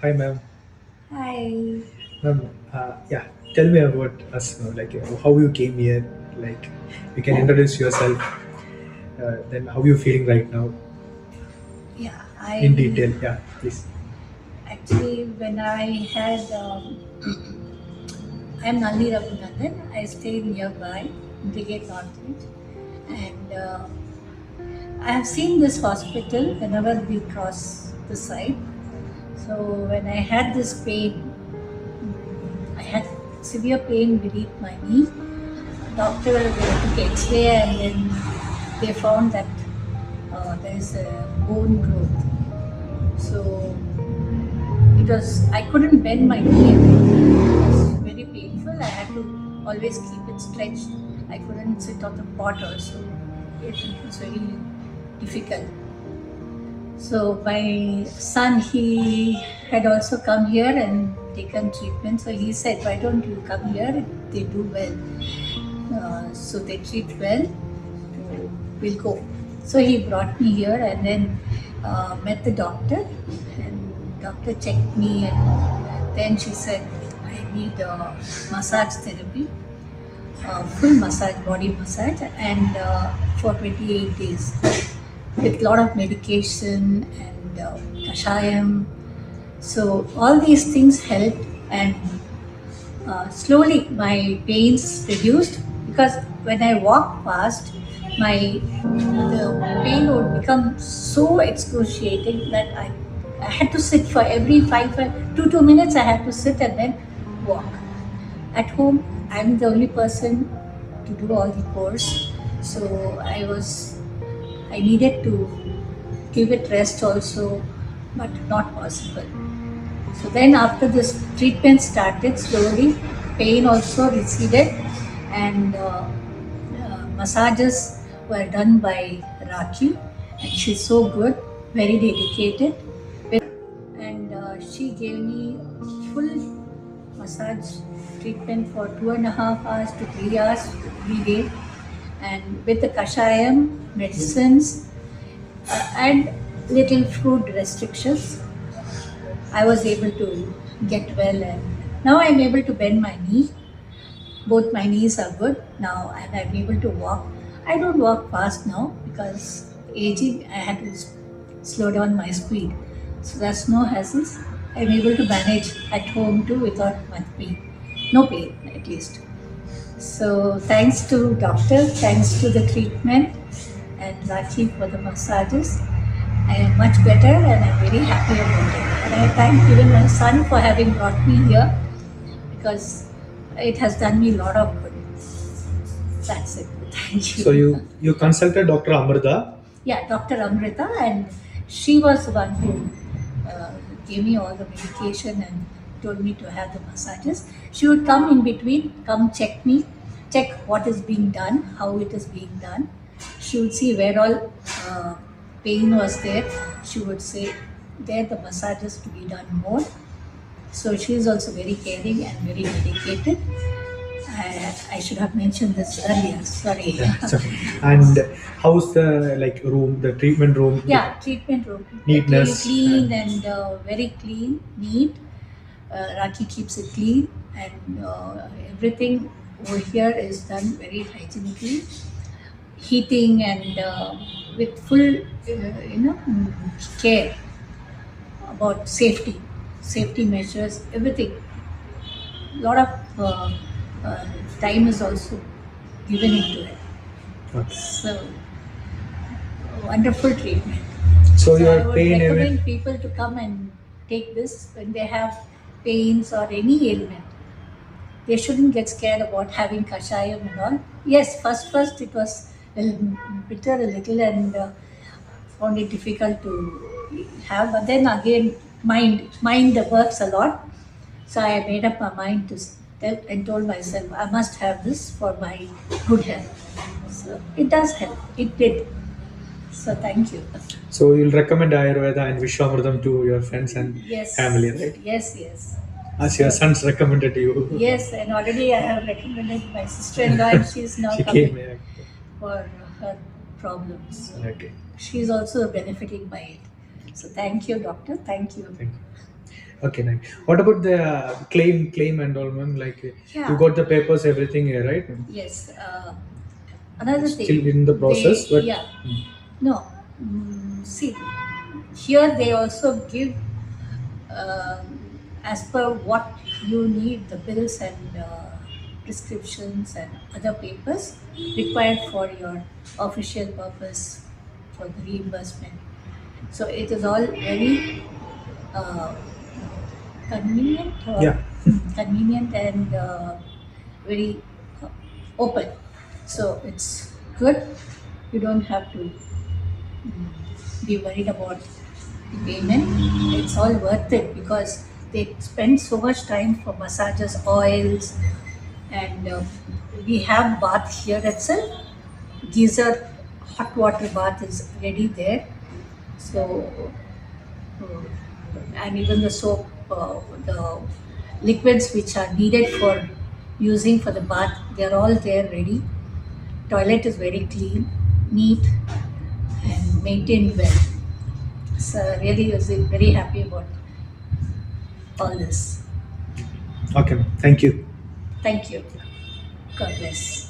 Hi, ma'am. Hi. Ma'am, yeah, tell me about us now, like how you came here. Like, you can introduce yourself. Then, how you feeling right now Yeah, in I detail? Yeah, please. actually, when I had, I'm Nandi Raghunandan. I stay nearby, Brigade Northridge, and I have seen this hospital whenever we cross the site. So when I had this pain, I had severe pain beneath my knee. Doctor took X-ray and then they found that there is a bone growth. So I couldn't bend my knee again. It was very painful. I had to always keep it stretched. I couldn't sit on the pot also. It was very difficult. So my son, he had also come here and taken treatment. So he said, "Why don't you come here? They do well. So they treat well. So we'll go." So he brought me here and then met the doctor, and doctor checked me, and then she said, "I need massage therapy, full massage, body massage, and for 28 days with lot of medication and kashayam." So all these things helped, and slowly my pains reduced, because when I walk fast, the pain would become so excruciating that I had to sit for every 2 minutes. I had to sit and then walk. At home, I'm the only person to do all the course, so I needed to give it rest also, but not possible. So then after this treatment started slowly, pain also receded, and massages were done by Raki, and she's so good, very dedicated. And she gave me full massage treatment for 2.5 hours to 3 hours every day, and with the kashayam, medicines, and little food restrictions, I was able to get well, and now I'm able to bend my knee. Both my knees are good now, and I'm able to walk. I don't walk fast now because aging, I had to slow down my speed. So that's no hassles. I'm able to manage at home too without much pain. No pain, at least. So thanks to doctor, thanks to the treatment, and Raki for the massages, I am much better and I'm very happy about it. And I thank even my son for having brought me here, because it has done me a lot of good. That's it. Thank So you. you consulted Dr. Amrita. Yeah, Dr. Amrita, and she was the one who uh, gave me all the medication and told me to have the massages. She would come in between, come check me, check what is being done, how it is being done. She would see where all pain was there. She would say, there the massages to be done more. So she is also very caring and very dedicated. I should have mentioned this earlier. Sorry. Yeah. So, and how's the room, the treatment room, the Yeah, treatment room. neatness Clean and and very clean, neat. Raki keeps it clean, and everything over here is done very hygienically. Heating and with full, care about safety measures, everything. A lot of uh, time is also given into it. okay. So wonderful treatment. So So I your would pain even. recommend people to come and take this when they have pains or any ailment. They shouldn't get scared about having kashayam and all. Yes, first it was bitter a little, and found it difficult to have. But then again, mind works a lot. So I made up my mind to tell and told myself I must have this for my good health. So it does help. It did. So thank you. So you'll recommend Ayurveda and Vishwamritam to your friends and family, Yes, right? yes, yes. As your So, sons recommended you. yes, and already I have recommended my sister-in-law, and she is now She came coming here. for her problems. So Okay. she is also benefiting by it. So thank you, doctor. Thank you. Thank you. Okay, nice. What about the claim and all, ma'am? Like Yeah. you got the papers, everything here, right? Yes. Another It's thing, still in the process, but yeah, no. See, here they also give as per what you need the bills and prescriptions and other papers required for your official purpose for the reimbursement. So it is all very uh, convenient or yeah, convenient and very uh, open. So it's good. You don't have to be worried about the payment. It's all worth it because they spend so much time for massages, oils, and we have bath here itself. Geyser hot water bath is ready there. So and even the soap, the liquids which are needed for using for the bath, they are all there ready. Toilet is very clean, neat, and maintained well. So really, was very happy about all this. okay, ma'am. Thank you. Thank you. God bless.